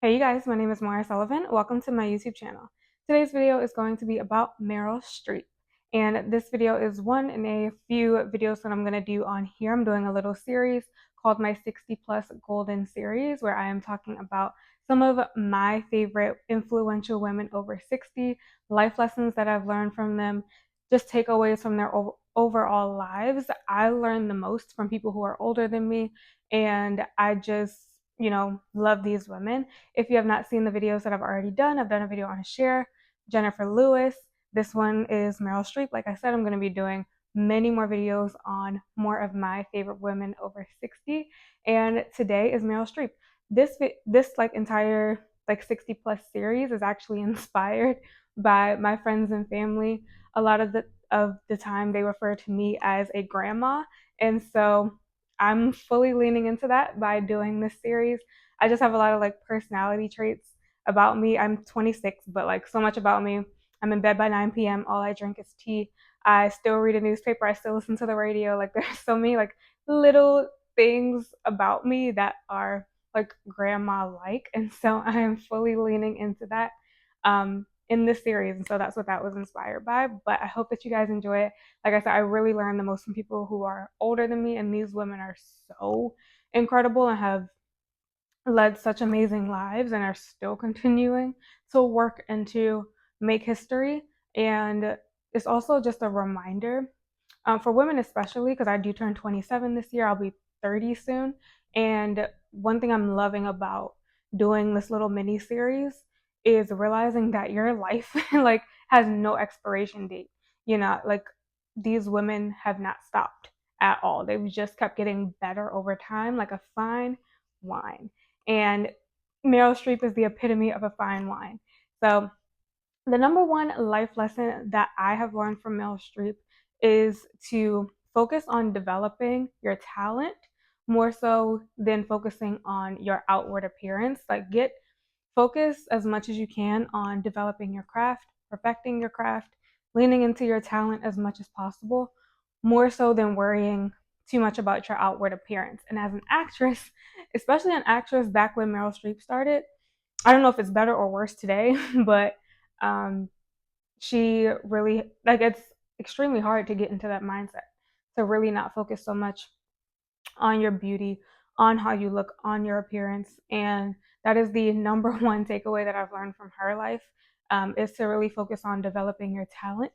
Hey you guys, my name is Maura Sullivan. Welcome to my YouTube channel. Today's video is going to be about Meryl Streep. And this video is one in a few videos that I'm going to do on here. I'm doing a little series called my 60 plus golden series where I am talking about some of my favorite influential women over 60, life lessons that I've learned from them, just takeaways from their overall lives. I learned the most from people who are older than me, and I just love these women. If you have not seen the videos that I've already done, I've done a video on Cher, Jennifer Lewis. This one is Meryl Streep. Like I said, I'm going to be doing many more videos on more of my favorite women over 60. And today is Meryl Streep. This like entire like 60 plus series is actually inspired by my friends and family. A lot of the time they refer to me as a grandma, and so I'm fully leaning into that by doing this series. I just have a lot of like personality traits about me. I'm 26, but like so much about me. I'm in bed by 9 p.m. All I drink is tea. I still read a newspaper. I still listen to the radio. Like there's so many like little things about me that are like grandma like. And so I am fully leaning into that in this series. And so that's what that was inspired by. But I hope that you guys enjoy it. Like I said, I really learned the most from people who are older than me. And these women are so incredible and have led such amazing lives and are still continuing to work and to make history. And it's also just a reminder for women, especially because I do turn 27 this year. I'll be 30 soon. And one thing I'm loving about doing this little mini series is realizing that your life like has no expiration date. Like these women have not stopped at all. They've just kept getting better over time, like a fine wine. And Meryl Streep is the epitome of a fine wine. So the number one life lesson that I have learned from Meryl Streep is to focus on developing your talent more so than focusing on your outward appearance. Like get focus as much as you can on developing your craft, perfecting your craft, leaning into your talent as much as possible, more so than worrying too much about your outward appearance. And as an actress, especially an actress back when Meryl Streep started, I don't know if it's better or worse today, but um, she really like it's extremely hard to get into that mindset to really not focus so much on your beauty, on how you look, on your appearance. And that is the number one takeaway that I've learned from her life, is to really focus on developing your talent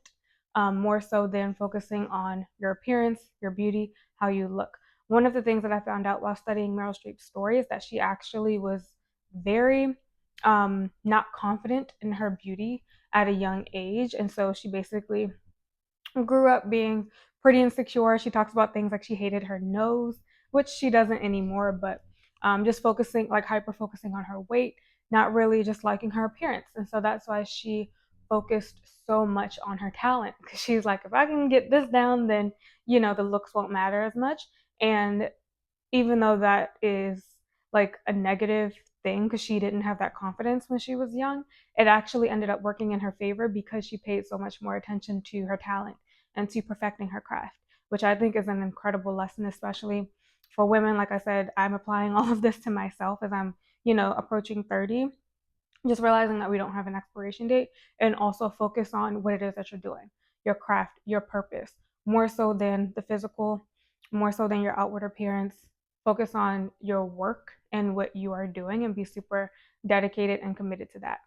more so than focusing on your appearance, your beauty, how you look. One of the things that I found out while studying Meryl Streep's story is that she actually was very not confident in her beauty at a young age. And so she basically grew up being pretty insecure. She talks about things like she hated her nose, which she doesn't anymore, but just focusing, like hyper focusing on her weight, not really just liking her appearance. And so that's why she focused so much on her talent because she's like, if I can get this down, then, the looks won't matter as much. And even though that is like a negative thing because she didn't have that confidence when she was young, it actually ended up working in her favor because she paid so much more attention to her talent and to perfecting her craft, which I think is an incredible lesson, especially for women. Like I said, I'm applying all of this to myself as I'm, approaching 30, just realizing that we don't have an expiration date and also focus on what it is that you're doing, your craft, your purpose, more so than the physical, more so than your outward appearance. Focus on your work and what you are doing and be super dedicated and committed to that.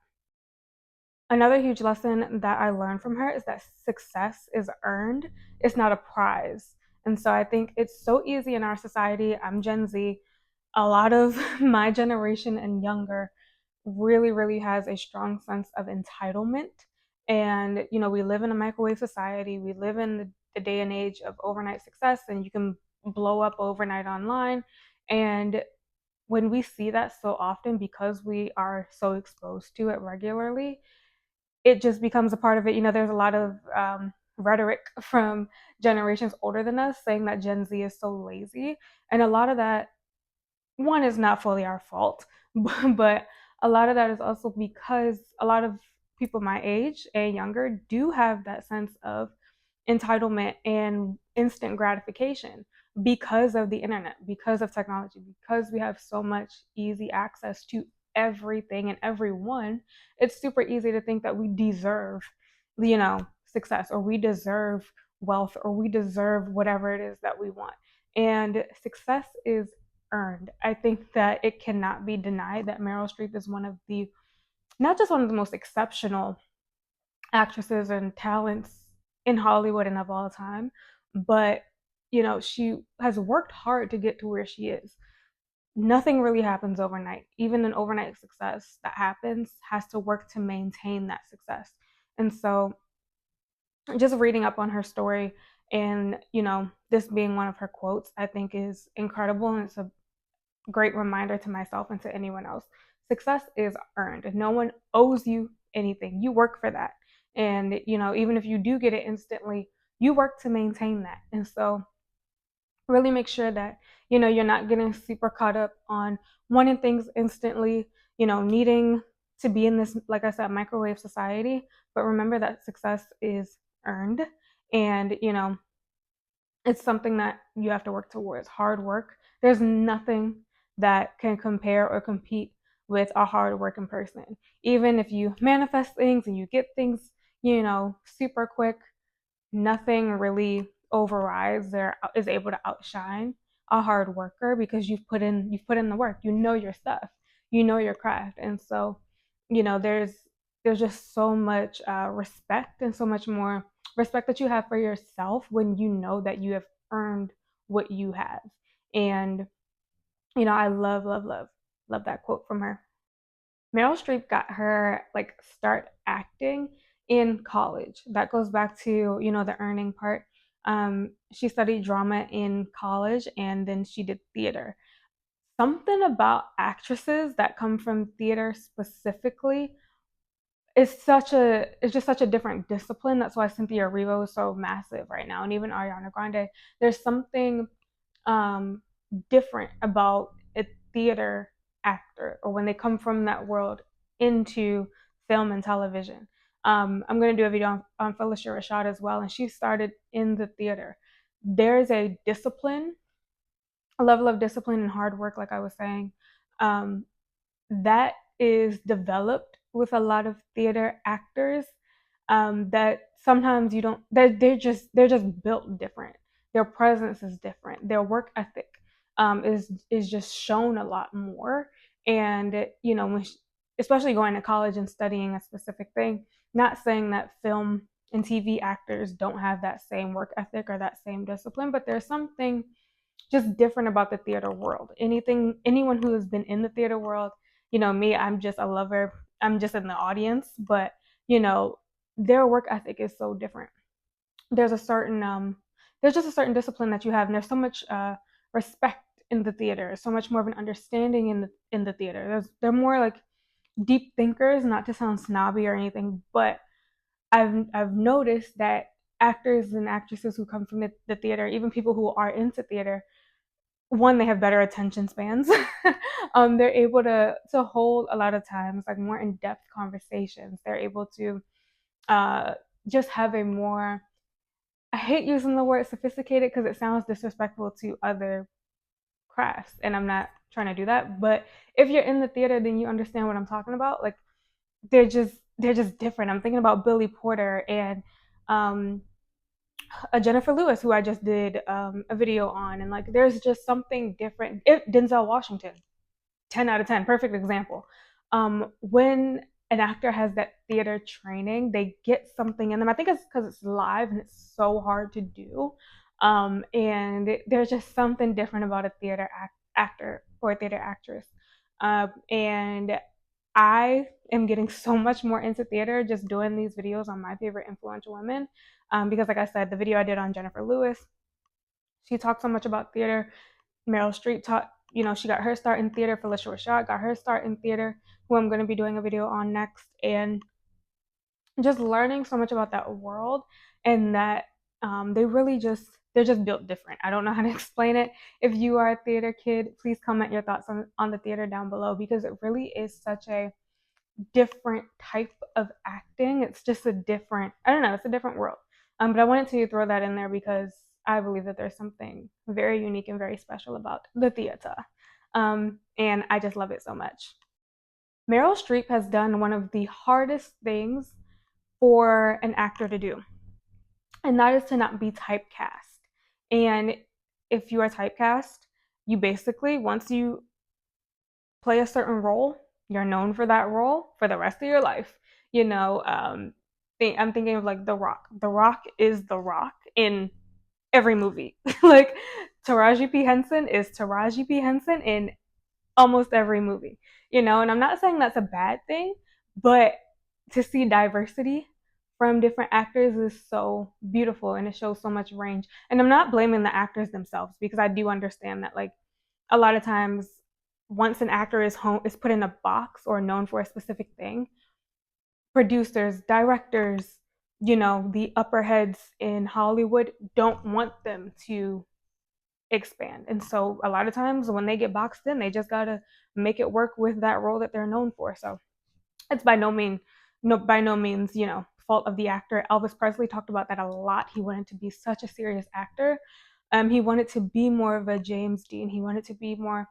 Another huge lesson that I learned from her is that success is earned, it's not a prize. And so I think it's so easy in our society. I'm Gen Z. A lot of my generation and younger really, really has a strong sense of entitlement. And, we live in a microwave society. We live in the day and age of overnight success, and you can blow up overnight online. And when we see that so often because we are so exposed to it regularly, it just becomes a part of it. There's a lot of rhetoric from generations older than us saying that Gen Z is so lazy. And a lot of that, one, is not fully our fault, but a lot of that is also because a lot of people my age and younger do have that sense of entitlement and instant gratification because of the internet, because of technology, because we have so much easy access to everything and everyone, it's super easy to think that we deserve, success, or we deserve wealth, or we deserve whatever it is that we want. And success is earned. I think that it cannot be denied that Meryl Streep is one of the, not just one of the most exceptional actresses and talents in Hollywood and of all time, but she has worked hard to get to where she is. Nothing really happens overnight. Even an overnight success that happens has to work to maintain that success. And so just reading up on her story and, this being one of her quotes, I think is incredible. And it's a great reminder to myself and to anyone else. Success is earned. No one owes you anything. You work for that. And, even if you do get it instantly, you work to maintain that. And so really make sure that, you're not getting super caught up on wanting things instantly, needing to be in this, like I said, microwave society. But remember that success is earned. And, it's something that you have to work towards. Hard work. There's nothing that can compare or compete with a hard working person. Even if you manifest things and you get things, super quick, nothing really overrides or is able to outshine a hard worker, because you've put in the work. You know your stuff. You know your craft. And so, there's just so much respect, and so much more respect that you have for yourself when you know that you have earned what you have. And I love, love, love, love that quote from her. Meryl Streep got her like start acting in college. That goes back to, the earning part. She studied drama in college, and then she did theater. Something about actresses that come from theater specifically it's just such a different discipline. That's why Cynthia Erivo is so massive right now, and even Ariana Grande. There's something um, different about a theater actor, or when they come from that world into film and television. I'm going to do a video on Felicia Rashad as well, and she started in the theater. There's a level of discipline and hard work, like I was saying, um, that is developed with a lot of theater actors, that sometimes you don't, they're just built different. Their presence is different. Their work ethic is just shown a lot more. And especially going to college and studying a specific thing, not saying that film and TV actors don't have that same work ethic or that same discipline, but there's something just different about the theater world. Anyone who has been in the theater world, me, I'm just a lover. I'm just in the audience, but you know, their work ethic is so different. There's a certain there's just a certain discipline that you have, and there's so much respect in the theater, so much more of an understanding in the theater. They're more like deep thinkers, not to sound snobby or anything, but I've noticed that actors and actresses who come from the theater, even people who are into theater, one, they have better attention spans. They're able to hold a lot of times like more in-depth conversations. They're able to uh, just have a more, I hate using the word sophisticated because it sounds disrespectful to other crafts, and I'm not trying to do that. But if you're in the theater, then you understand what I'm talking about. Like they're just different. I'm thinking about Billy Porter and um, a Jennifer Lewis, who I just did a video on, and like there's just something different. Denzel Washington, 10 out of 10, perfect example. When an actor has that theater training, they get something in them. I think it's because it's live and it's so hard to do. And there's just something different about a actor or a theater actress. And I am getting so much more into theater just doing these videos on my favorite influential women. Because, like I said, the video I did on Jennifer Lewis, she talked so much about theater. Meryl Streep taught, she got her start in theater. Felicia Rashad got her start in theater, who I'm going to be doing a video on next. And just learning so much about that world, and that they're just built different. I don't know how to explain it. If you are a theater kid, please comment your thoughts on the theater down below, because it really is such a different type of acting. It's just a different, I don't know, it's a different world. But I wanted to throw that in there because I believe that there's something very unique and very special about the theater. And I just love it so much. Meryl Streep has done one of the hardest things for an actor to do, and that is to not be typecast. And if you are typecast, you basically, once you play a certain role, you're known for that role for the rest of your life. You know, I'm thinking of like The Rock. The Rock is The Rock in every movie. Like Taraji P. Henson is Taraji P. Henson in almost every movie. You know, and I'm not saying that's a bad thing, but to see diversity from different actors is so beautiful and it shows so much range. And I'm not blaming the actors themselves because I do understand that like a lot of times once an actor is put in a box or known for a specific thing, producers, directors, you know, the upper heads in Hollywood don't want them to expand. And so a lot of times when they get boxed in, they just gotta make it work with that role that they're known for. So it's by no means, you know, fault of the actor. Elvis Presley talked about that a lot. He wanted to be such a serious actor. He wanted to be more of a James Dean. He wanted to be more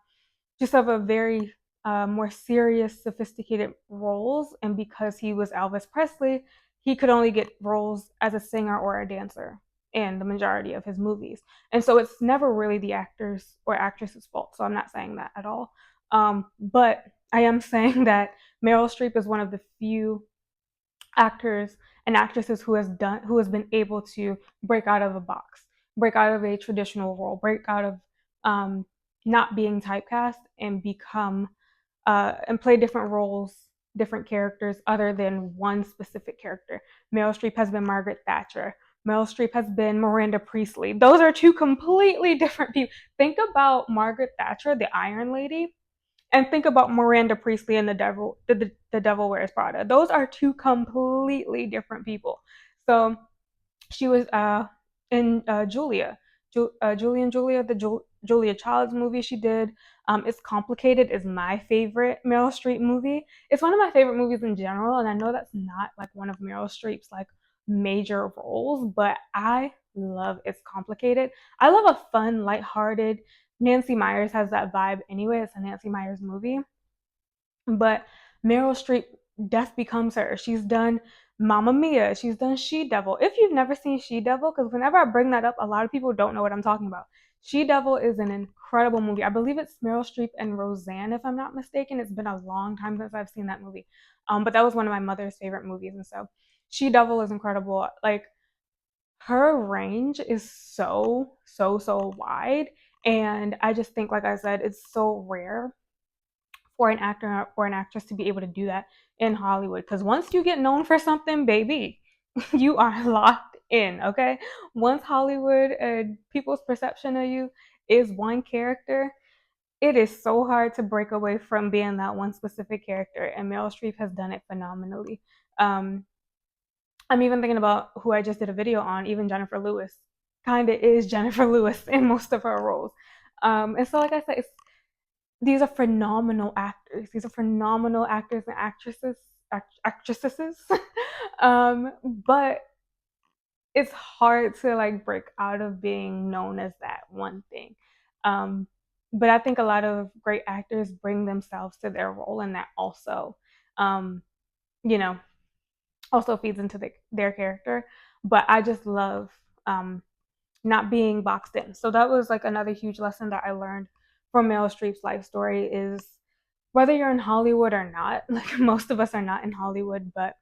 just of a very more serious, sophisticated roles. And because he was Elvis Presley, he could only get roles as a singer or a dancer in the majority of his movies. And so it's never really the actors or actresses' fault. So I'm not saying that at all. But I am saying that Meryl Streep is one of the few actors and actresses who has been able to break out of a box, break out of a traditional role, break out of um, not being typecast and become and play different roles, different characters other than one specific character. Meryl Streep has been Margaret Thatcher. Meryl Streep has been Miranda Priestley. Those are two completely different people. Think about Margaret Thatcher, the Iron Lady, and think about Miranda Priestley and the Devil Wears Prada. Those are two completely different people. So she was in Julie and Julia, the Julia Child's movie she did. It's Complicated is my favorite Meryl Streep movie. It's one of my favorite movies in general, and I know that's not like one of Meryl Streep's like major roles, but I love It's Complicated. I love a fun, lighthearted. Nancy Meyers has that vibe anyway. It's a Nancy Meyers movie. But Meryl Streep, Death Becomes Her. She's done Mamma Mia. She's done She Devil. If you've never seen She Devil, because whenever I bring that up, a lot of people don't know what I'm talking about. She Devil is an incredible movie. I believe it's Meryl Streep and Roseanne, if I'm not mistaken. It's been a long time since I've seen that movie. But that was one of my mother's favorite movies. And so She Devil is incredible. Like, her range is so wide. And I just think, like I said, it's so rare for an actor or an actress to be able to do that in Hollywood. Because once you get known for something, baby, you are locked in, okay? Once Hollywood and people's perception of you is one character, it is so hard to break away from being that one specific character. And Meryl Streep has done it phenomenally. Um, I'm even thinking about who I just did a video on, even Jennifer Lewis. Kind of is Jennifer Lewis in most of her roles. And so, like I said, these are phenomenal actors. These are phenomenal actors and actresses. But it's hard to like break out of being known as that one thing. Um, but I think a lot of great actors bring themselves to their role, and that also, um, you know, also feeds into their character. But I just love not being boxed in. So that was like another huge lesson that I learned from Meryl Streep's life story is whether you're in Hollywood or not, like most of us are not in Hollywood, but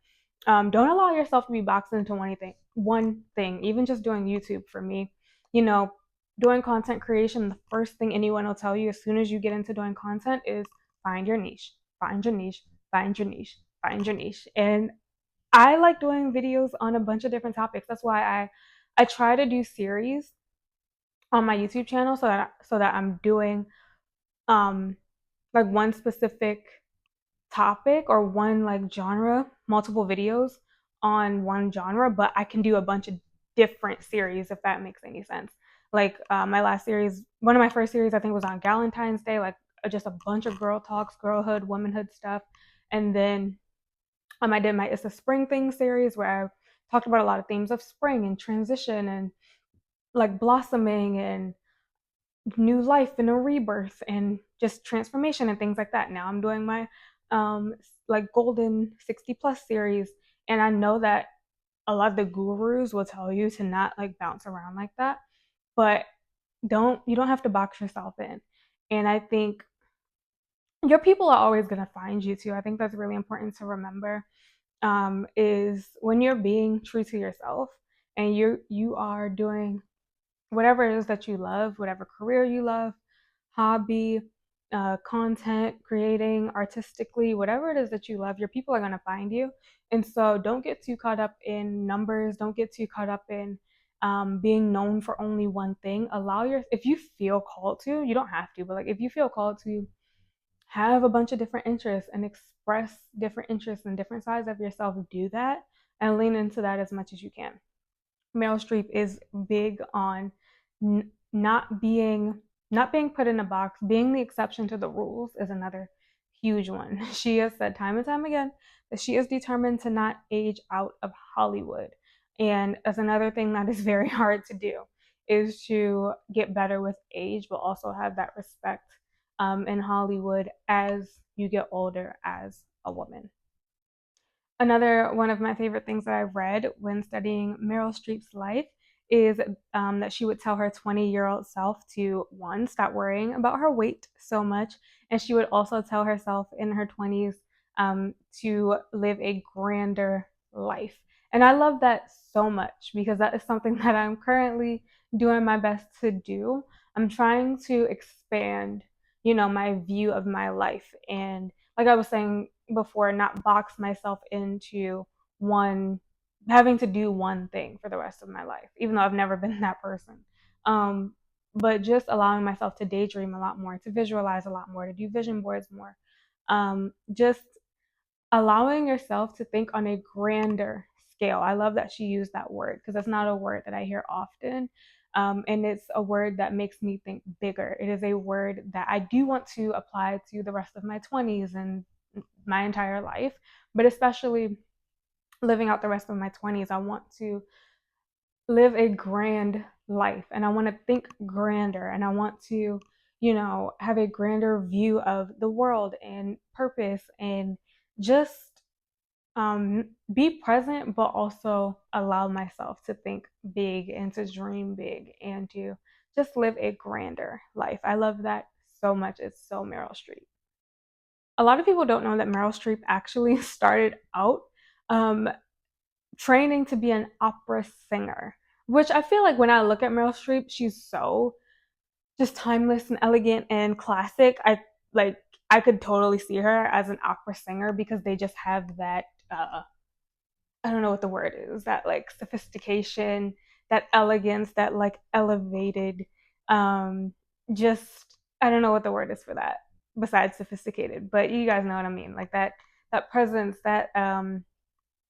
don't allow yourself to be boxed into one thing, even just doing YouTube for me. You know, doing content creation, the first thing anyone will tell you as soon as you get into doing content is find your niche, find your niche, find your niche, find your niche. And I like doing videos on a bunch of different topics. That's why I try to do series on my YouTube channel so that I'm doing um like one specific topic or one like genre, multiple videos on one genre, but I can do a bunch of different series if that makes any sense. Like my last series, one of my first series I think was on Valentine's Day, like just a bunch of girl talks, girlhood, womanhood stuff. And then I did my It's a Spring Thing series where I talked about a lot of themes of spring and transition and like blossoming and new life and a rebirth and just transformation and things like that. Now I'm doing my like golden 60 plus series. And I know that a lot of the gurus will tell you to not like bounce around like that, but you don't have to box yourself in. And I think your people are always going to find you too. I think that's really important to remember, is when you're being true to yourself and you are doing whatever it is that you love, whatever career you love, hobby, content, creating artistically, whatever it is that you love, your people are going to find you. And so don't get too caught up in numbers. Don't get too caught up in being known for only one thing. If you feel called to, you don't have to, but like if you feel called to have a bunch of different interests and express different interests and different sides of yourself, do that and lean into that as much as you can. Meryl Streep is big on n- not being not being put in a box. Being the exception to the rules is another huge one. She has said time and time again that she is determined to not age out of Hollywood. And as another thing that is very hard to do is to get better with age, but also have that respect in Hollywood as you get older as a woman. Another one of my favorite things that I've read when studying Meryl Streep's life is that she would tell her 20-year-old self to, one, stop worrying about her weight so much. And she would also tell herself in her 20s to live a grander life. And I love that so much because that is something that I'm currently doing my best to do. I'm trying to expand, my view of my life. And like I was saying before, not box myself into one having to do one thing for the rest of my life, even though I've never been that person. Um, but just allowing myself to daydream a lot more, to visualize a lot more, to do vision boards more. Just allowing yourself to think on a grander scale. I love that she used that word because it's not a word that I hear often. And it's a word that makes me think bigger. It is a word that I do want to apply to the rest of my 20s and my entire life, but especially living out the rest of my 20s, I want to live a grand life and I want to think grander and I want to, have a grander view of the world and purpose and just be present, but also allow myself to think big and to dream big and to just live a grander life. I love that so much. It's so Meryl Streep. A lot of people don't know that Meryl Streep actually started out um, training to be an opera singer, which I feel like when I look at Meryl Streep, she's so just timeless and elegant and classic. Like I could totally see her as an opera singer because they just have that I don't know what the word is, that like sophistication, that elegance, that like elevated, um, just I don't know what the word is for that besides sophisticated, but you guys know what I mean. Like that presence, that I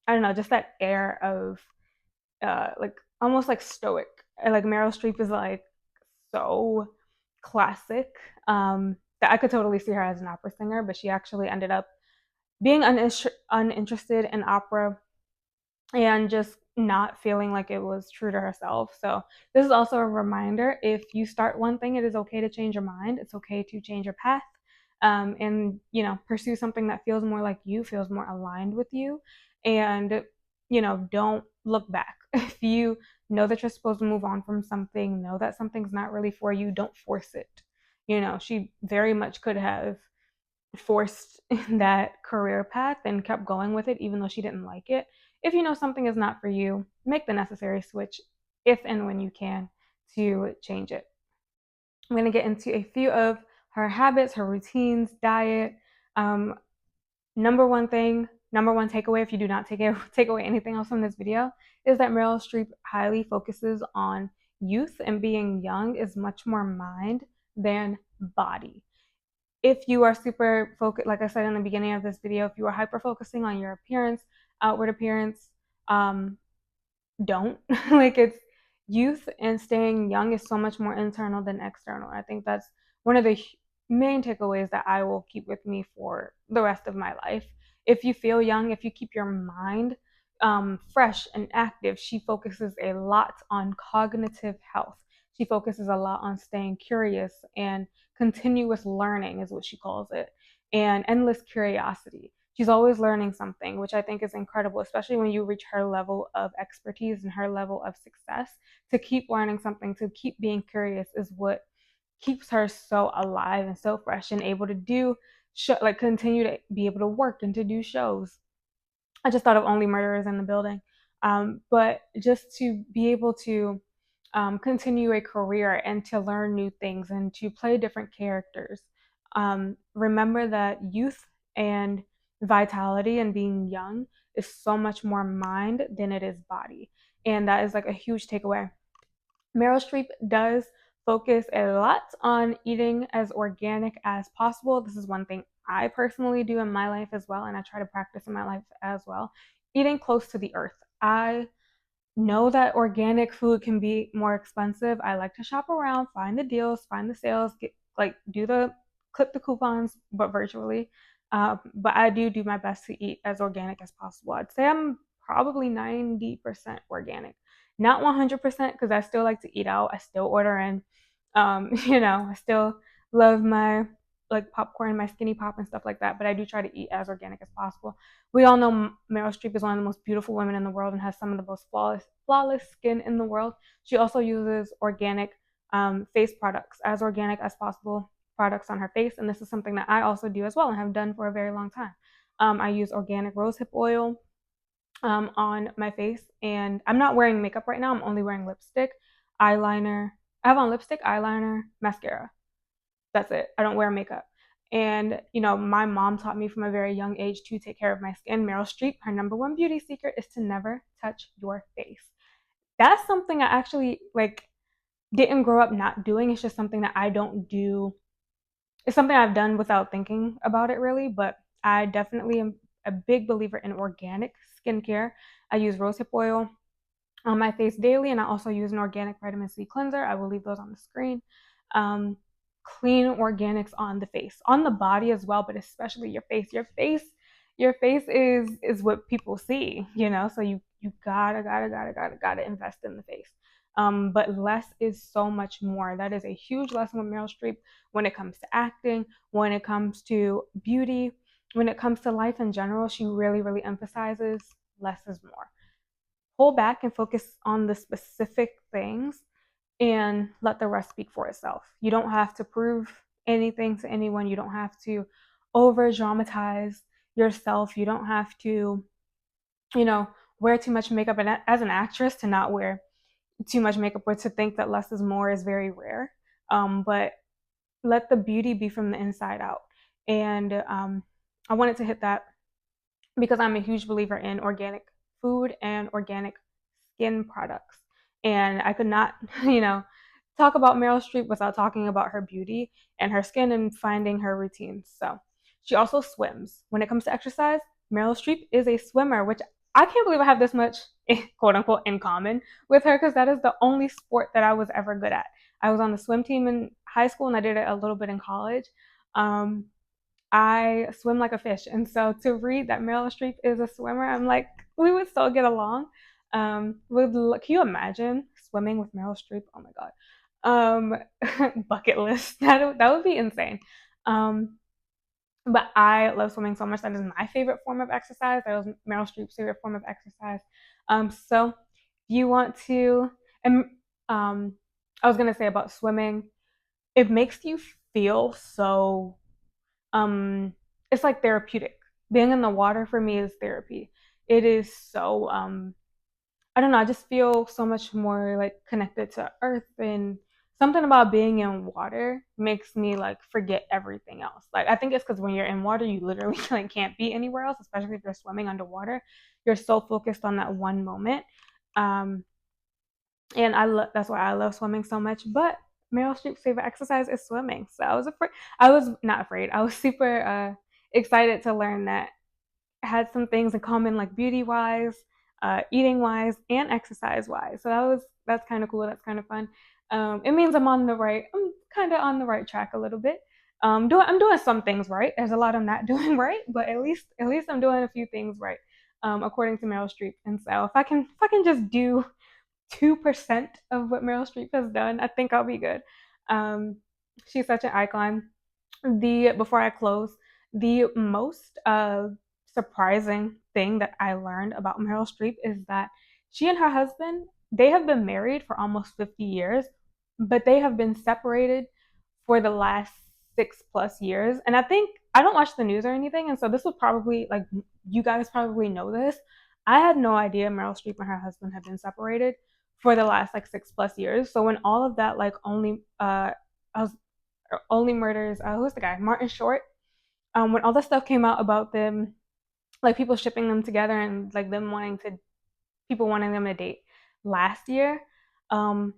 don't know, just that air of like almost like stoic. Like Meryl Streep is like so classic that I could totally see her as an opera singer, but she actually ended up being uninterested in opera and just not feeling like it was true to herself. So this is also a reminder, if you start one thing, it is okay to change your mind. It's okay to change your path, and pursue something that feels more like you, feels more aligned with you, and don't look back. If you know that you're supposed to move on from something, know that something's not really for you, don't force it. She very much could have forced that career path and kept going with it even though she didn't like it. If you know something is not for you, make the necessary switch if and when you can to change it. I'm going to get into a few of her habits, her routines, diet. Um, number one takeaway, if you do not take away anything else from this video, is that Meryl Streep highly focuses on youth, and being young is much more mind than body. If you are super focused, like I said in the beginning of this video, if you are hyper focusing on your appearance, outward appearance, um, don't. Like it's youth and staying young is so much more internal than external. I think that's one of the main takeaways that I will keep with me for the rest of my life. If you feel young, if you keep your mind fresh and active, she focuses a lot on cognitive health. She focuses a lot on staying curious and continuous learning is what she calls it. and endless curiosity. She's always learning something, which I think is incredible, especially when you reach her level of expertise and her level of success. To keep learning something, to keep being curious is what keeps her so alive and so fresh and able to do like continue to be able to work and to do shows. I just thought of Only Murderers in the Building. But just to be able to continue a career and to learn new things and to play different characters. Remember that youth and vitality and being young is so much more mind than it is body. And that is like a huge takeaway. Meryl Streep does focus a lot on eating as organic as possible. This is one thing I personally do in my life as well, and I try to practice in my life as well. Eating close to the earth. I know that organic food can be more expensive. I like to shop around, find the deals, find the sales, get like do the clip the coupons, but virtually. But I do my best to eat as organic as possible. I'd say I'm probably 90% organic, not 100% because I still like to eat out. I still order in. I still love my like popcorn, my skinny pop and stuff like that. But I do try to eat as organic as possible. We all know Meryl Streep is one of the most beautiful women in the world and has some of the most flawless skin in the world. She also uses organic face products, as organic as possible products on her face. And this is something that I also do as well and have done for a very long time. I use organic rosehip oil on my face, and I'm not wearing makeup right now. I'm only wearing lipstick, eyeliner. I have on lipstick, eyeliner, mascara. That's it. I don't wear makeup. And, my mom taught me from a very young age to take care of my skin. Meryl Streep, her number one beauty secret is to never touch your face. That's something I actually didn't grow up not doing. It's just something that I don't do. It's something I've done without thinking about it really, but I definitely am a big believer in organic skincare. I use rosehip oil on my face daily, and I also use an organic vitamin C cleanser. I will leave those on the screen. Clean organics on the face, on the body as well, but especially your face. Your face is what people see, So you gotta invest in the face. But less is so much more. That is a huge lesson with Meryl Streep when it comes to acting, when it comes to beauty, when it comes to life in general. She really, really emphasizes less is more. Pull back and focus on the specific things and let the rest speak for itself. You don't have to prove anything to anyone. You don't have to over dramatize yourself. You don't have to, wear too much makeup. And as an actress, to not wear too much makeup or to think that less is more is very rare. But let the beauty be from the inside out. And I wanted to hit that because I'm a huge believer in organic food and organic skin products. And I could not, talk about Meryl Streep without talking about her beauty and her skin and finding her routines. So she also swims. When it comes to exercise, Meryl Streep is a swimmer, which I can't believe I have this much, quote unquote, in common with her because that is the only sport that I was ever good at. I was on the swim team in high school and I did it a little bit in college. I swim like a fish. And so to read that Meryl Streep is a swimmer, I'm like, we would still get along. Can you imagine swimming with Meryl Streep? Oh my God. Bucket list. That would be insane. But I love swimming so much. That is my favorite form of exercise. That was Meryl Streep's favorite form of exercise. So if you want to, and I was gonna say about swimming, it makes you feel so it's like therapeutic. Being in the water for me is therapy. It is so I don't know, I just feel so much more like connected to earth, and something about being in water makes me like forget everything else. Like I think it's because when you're in water you literally like can't be anywhere else, especially if you're swimming underwater. You're so focused on that one moment. And that's why I love swimming so much. But Meryl Streep's favorite exercise is swimming. So I was not afraid. I was super excited to learn that I had some things in common, like beauty wise, eating wise, and exercise wise. So that's kind of cool. That's kind of fun. It means I'm kind of on the right track a little bit. I'm doing some things right. There's a lot I'm not doing right, but at least I'm doing a few things right, according to Meryl Streep. And so if I can just do 2% of what Meryl Streep has done, I think I'll be good. She's such an icon. Before I close, the most surprising thing that I learned about Meryl Streep is that she and her husband, they have been married for almost 50 years, but they have been separated for the last 6+ years. And I think I don't watch the news or anything, and so this would probably, like, you guys probably know this. I had no idea Meryl Streep and her husband had been separated for the last like 6+ years. So when all of that, like, I was only murders, who's the guy, Martin Short, when all the stuff came out about them, like people shipping them together and like them wanting to, people wanting them to date last year, um,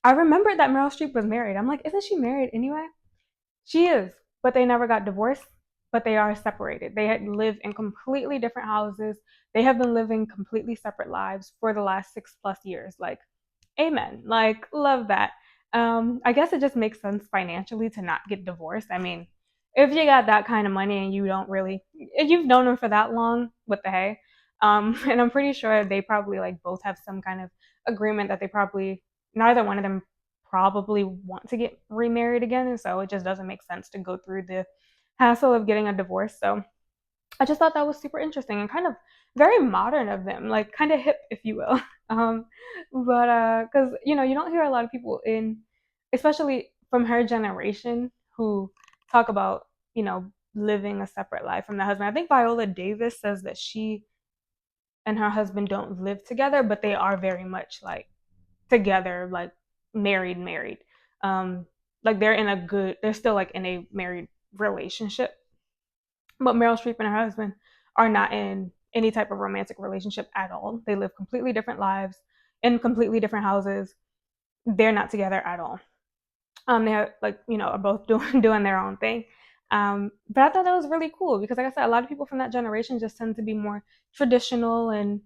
I remembered that Meryl Streep was married. I'm like, isn't she married anyway? She is, but they never got divorced, but they are separated. They had lived in completely different houses. They have been living completely separate lives for the last 6+ years. Like, amen. Like, love that. I guess it just makes sense financially to not get divorced. I mean, if you got that kind of money and you don't really, if you've known them for that long, what the hey? And I'm pretty sure they probably like both have some kind of agreement that they probably, neither one of them probably want to get remarried again. And so it just doesn't make sense to go through the hassle of getting a divorce. So I just thought that was super interesting and kind of very modern of them, like kind of hip, if you will. Um, but because you don't hear a lot of people in, especially from her generation, who talk about living a separate life from the husband. I think Viola Davis says that she and her husband don't live together, but they are very much like together, like married. Um, like they're still like in a married relationship. But Meryl Streep and her husband are not in any type of romantic relationship at all. They live completely different lives in completely different houses. They're not together at all. They are like, are both doing their own thing. But I thought that was really cool because, like I said, a lot of people from that generation just tend to be more traditional and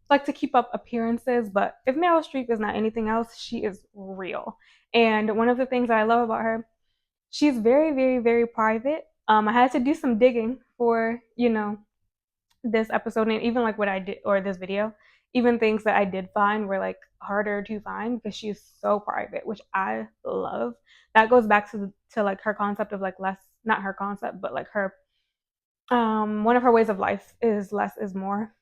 like to keep up appearances. But if Meryl Streep is not anything else, she is real. And one of the things that I love about her, she's very, very, very private. I had to do some digging for, this episode, and even like what I did, or this video, even things that I did find were like harder to find because she's so private, which I love. That goes back to like her concept of like less, not her concept, but like her one of her ways of life is less is more,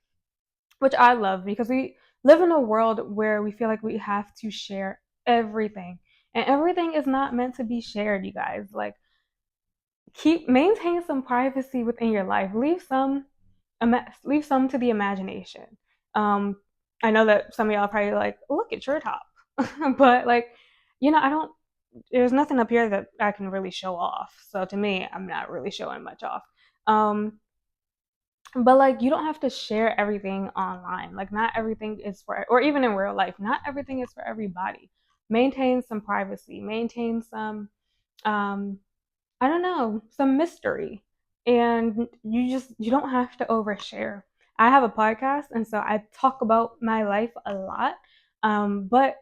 which I love because we live in a world where we feel like we have to share everything. And everything is not meant to be shared, you guys. Like, maintain some privacy within your life. Leave some to the imagination. Um, I know that some of y'all are probably like, look at your top, but like, I don't. There's nothing up here that I can really show off. So to me, I'm not really showing much off. Um, but like, you don't have to share everything online. Like, not everything is for, or even in real life, not everything is for everybody. Maintain some privacy. Maintain some um, I don't know, some mystery. And you don't have to overshare. I have a podcast, and so I talk about my life a lot. But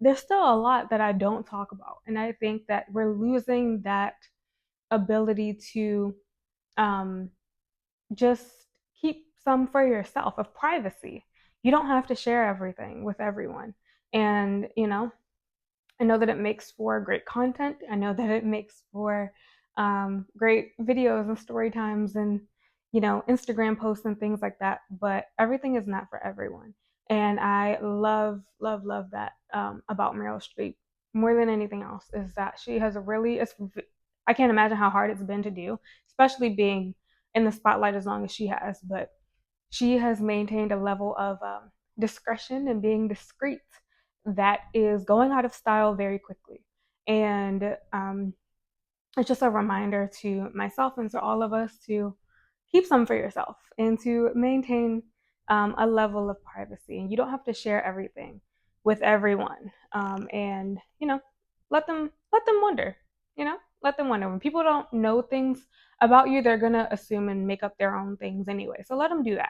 there's still a lot that I don't talk about. And I think that we're losing that ability to um, just keep some for yourself of privacy. You don't have to share everything with everyone. And, I know that it makes for great content. I know that it makes for great videos and story times and, Instagram posts and things like that. But everything is not for everyone. And I love, love, love that about Meryl Streep more than anything else is that she has I can't imagine how hard it's been to do, especially being in the spotlight as long as she has. But she has maintained a level of discretion and being discreet that is going out of style very quickly. And it's just a reminder to myself and to all of us to keep some for yourself and to maintain a level of privacy. And you don't have to share everything with everyone. And let them wonder. Let them wonder. When people don't know things about you, they're gonna assume and make up their own things anyway. So let them do that.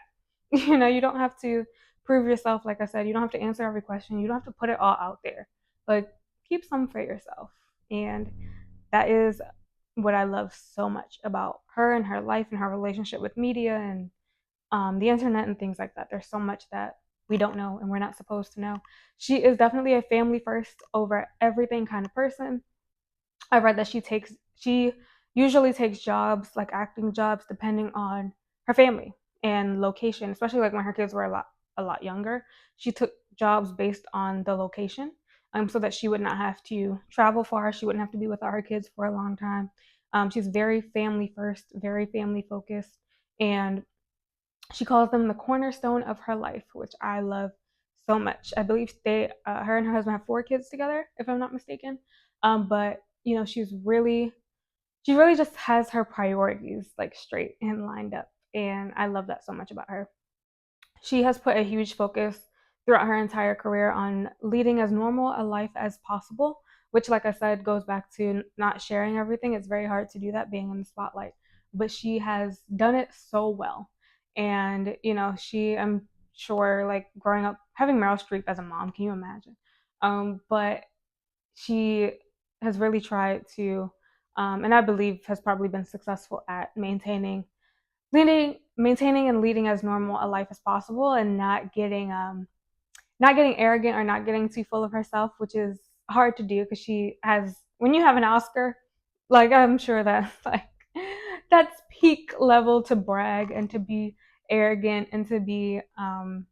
You don't have to prove yourself. Like I said, you don't have to answer every question. You don't have to put it all out there. Like, keep some for yourself. And that is what I love so much about her and her life and her relationship with media and the internet and things like that. There's so much that we don't know and we're not supposed to know. She is definitely a family first over everything kind of person. I read that she usually takes jobs, like acting jobs, depending on her family and location, especially like when her kids were a lot younger. She took jobs based on the location, so that she would not have to travel far. She wouldn't have to be without her kids for a long time. She's very family first, very family focused, and she calls them the cornerstone of her life, which I love so much. I believe her and her husband have 4 kids together, if I'm not mistaken. But you know, she really just has her priorities like straight and lined up, and I love that so much about her. She has put a huge focus throughout her entire career on leading as normal a life as possible, which, like I said, goes back to not sharing everything. It's very hard to do that being in the spotlight, but she has done it so well. And, you know, I'm sure, like growing up, having Meryl Streep as a mom, can you imagine? But she has really tried to, and I believe has probably been successful at maintaining and leading as normal a life as possible, and not getting arrogant or not getting too full of herself, which is hard to do because she has, when you have an Oscar, like I'm sure that's like that's peak level to brag and to be arrogant and to be I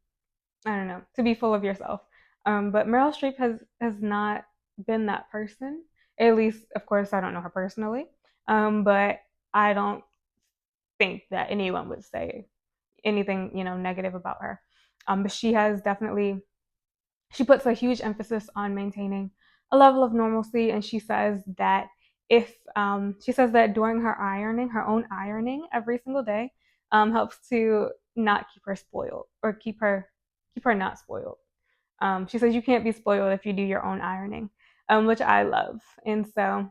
don't know, to be full of yourself. But Meryl Streep has not been that person. At least, of course, I don't know her personally, but I don't think that anyone would say anything, you know, negative about her. But she puts a huge emphasis on maintaining a level of normalcy, and she says that during her own ironing every single day, helps to not keep her spoiled or keep her not spoiled. She says you can't be spoiled if you do your own ironing, which I love, and so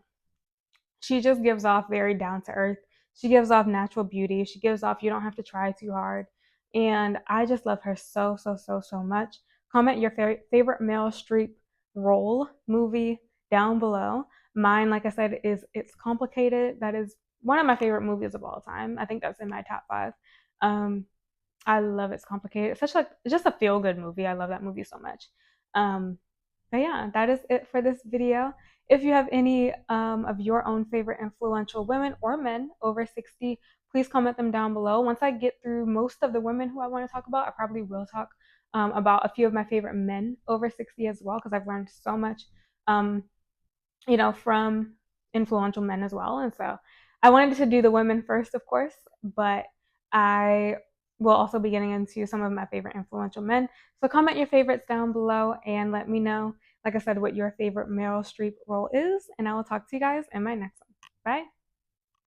she just gives off very down to earth. She gives off natural beauty. She gives off you don't have to try too hard. And I just love her so, so, so, so much. Comment your favorite Meryl Streep role, movie down below. Mine, like I said, is It's Complicated. That is one of my favorite movies of all time. I think that's in my top 5. I love It's Complicated. It's just a feel good movie. I love that movie so much. Um, but yeah, that is it for this video. If you have any of your own favorite influential women or men over 60, please comment them down below. Once I get through most of the women who I want to talk about, I probably will talk about a few of my favorite men over 60 as well, because I've learned so much, um, you know, from influential men as well. And so I wanted to do the women first, of course, but I will also be getting into some of my favorite influential men. So comment your favorites down below and let me know, like I said, what your favorite Meryl Streep role is. And I will talk to you guys in my next one. Bye.